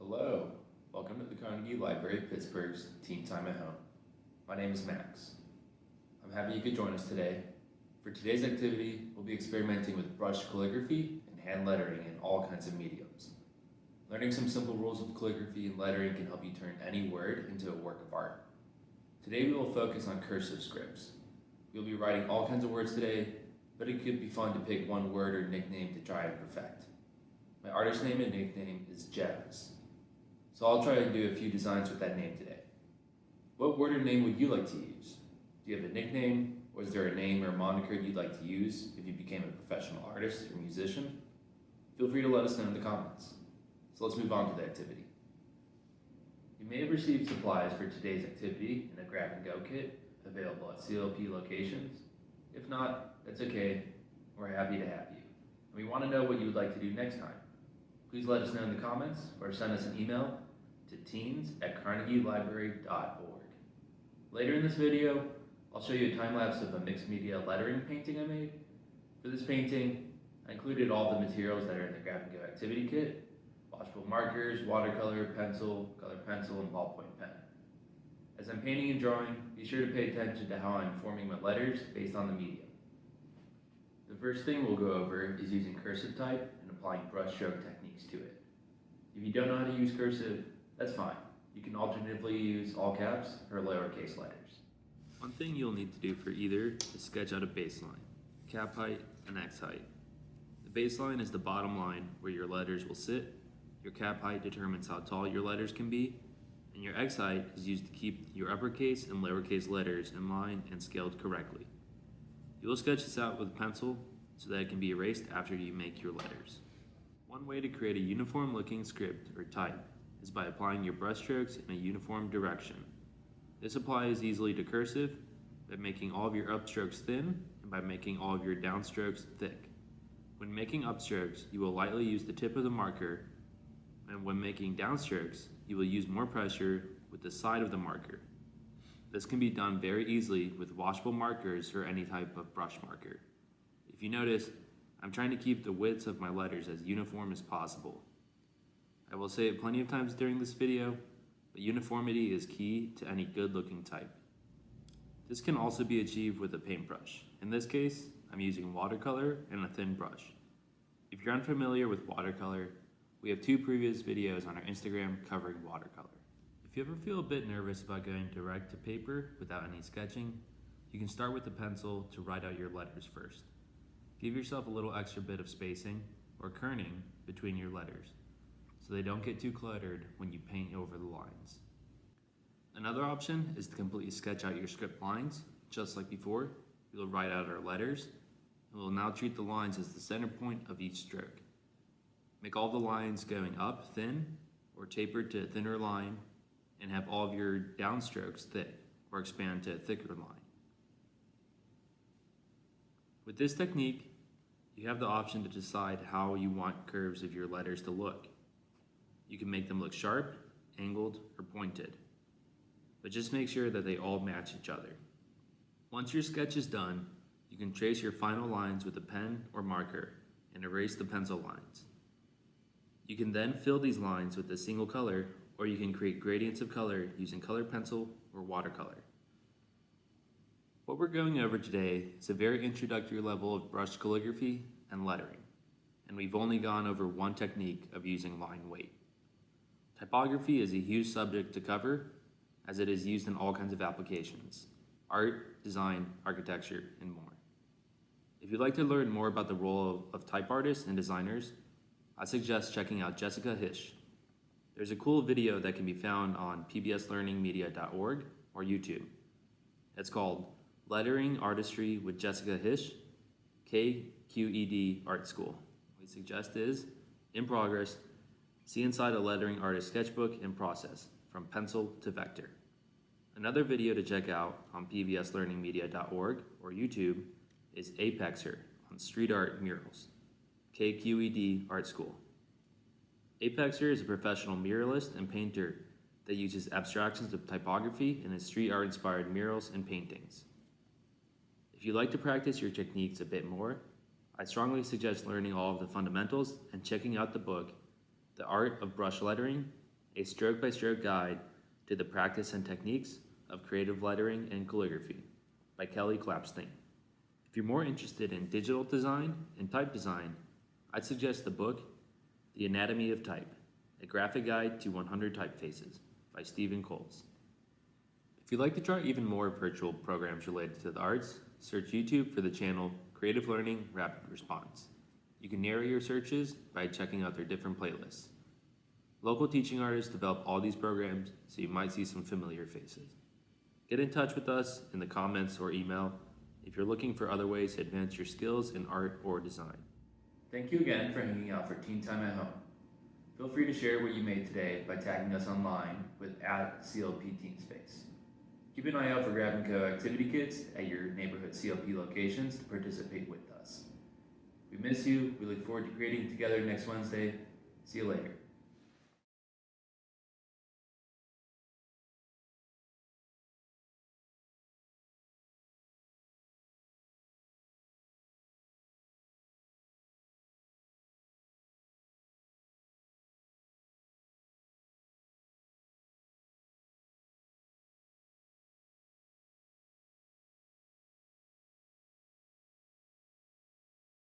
Hello, welcome to the Carnegie Library of Pittsburgh's Teen Time at Home. My name is Max. I'm happy you could join us today. For today's activity, we'll be experimenting with brush calligraphy and hand lettering in all kinds of mediums. Learning some simple rules of calligraphy and lettering can help you turn any word into a work of art. Today we will focus on cursive scripts. We'll be writing all kinds of words today, but it could be fun to pick one word or nickname to try and perfect. My artist name and nickname is Jazz. So I'll try and do a few designs with that name today. What word or name would you like to use? Do you have a nickname, or is there a name or moniker you'd like to use if you became a professional artist or musician? Feel free to let us know in the comments. So let's move on to the activity. You may have received supplies for today's activity in a grab-and-go kit available at CLP locations. If not, that's okay. We're happy to have you. And we want to know what you would like to do next time. Please let us know in the comments or send us an email to teens@carnegielibrary.org. Later in this video, I'll show you a time-lapse of a mixed media lettering painting I made. For this painting, I included all the materials that are in the grab-and-go activity kit: washable markers, watercolor, pencil, colored pencil, and ballpoint pen. As I'm painting and drawing, be sure to pay attention to how I'm forming my letters based on the medium. The first thing we'll go over is using cursive type and applying brushstroke techniques to it. If you don't know how to use cursive, that's fine. You can alternatively use all caps or lowercase letters. One thing you'll need to do for either is sketch out a baseline, cap height, and X height. The baseline is the bottom line where your letters will sit, your cap height determines how tall your letters can be, and your X height is used to keep your uppercase and lowercase letters in line and scaled correctly. You will sketch this out with a pencil so that it can be erased after you make your letters. One way to create a uniform looking script or type is by applying your brushstrokes in a uniform direction. This applies easily to cursive by making all of your upstrokes thin and by making all of your downstrokes thick. When making upstrokes, you will lightly use the tip of the marker, and when making downstrokes, you will use more pressure with the side of the marker. This can be done very easily with washable markers or any type of brush marker. If you notice, I'm trying to keep the widths of my letters as uniform as possible. I will say it plenty of times during this video, but uniformity is key to any good looking type. This can also be achieved with a paintbrush. In this case, I'm using watercolor and a thin brush. If you're unfamiliar with watercolor, we have 2 previous videos on our Instagram covering watercolor. If you ever feel a bit nervous about going direct to paper without any sketching, you can start with the pencil to write out your letters first. Give yourself a little extra bit of spacing or kerning between your letters so they don't get too cluttered when you paint over the lines. Another option is to completely sketch out your script lines. Just like before, we will write out our letters, and we'll now treat the lines as the center point of each stroke. Make all the lines going up thin or taper to a thinner line, and have all of your downstrokes thick or expand to a thicker line. With this technique, you have the option to decide how you want curves of your letters to look. You can make them look sharp, angled, or pointed, but just make sure that they all match each other. Once your sketch is done, you can trace your final lines with a pen or marker and erase the pencil lines. You can then fill these lines with a single color, or you can create gradients of color using colored pencil or watercolor. What we're going over today is a very introductory level of brush calligraphy and lettering, and we've only gone over one technique of using line weight. Typography is a huge subject to cover, as it is used in all kinds of applications: art, design, architecture, and more. If you'd like to learn more about the role of type artists and designers, I suggest checking out Jessica Hish. There's a cool video that can be found on pbslearningmedia.org or YouTube. It's called Lettering Artistry with Jessica Hish, KQED Art School. What we suggest is, in progress, see inside a lettering artist sketchbook in process, from pencil to vector. Another video to check out on pbslearningmedia.org or YouTube is Apexer on street art murals, KQED Art School. Apexer is a professional muralist and painter that uses abstractions of typography in his street art inspired murals and paintings. If you'd like to practice your techniques a bit more, I strongly suggest learning all of the fundamentals and checking out the book, The Art of Brush Lettering, a stroke-by-stroke guide to the practice and techniques of creative lettering and calligraphy by Calligraphy. If you're more interested in digital design and type design, I'd suggest the book, The Anatomy of Type, a graphic guide to 100 typefaces by Stephen Coles. If you'd like to try even more virtual programs related to the arts, search YouTube for the channel Creative Learning Rapid Response. You can narrow your searches by checking out their different playlists. Local teaching artists develop all these programs, so you might see some familiar faces. Get in touch with us in the comments or email if you're looking for other ways to advance your skills in art or design. Thank you again for hanging out for Teen Time at Home. Feel free to share what you made today by tagging us online with @CLP Teen Space. Keep an eye out for Grab and Go activity kits at your neighborhood CLP locations to participate with us. We miss you. We look forward to creating together next Wednesday. See you later.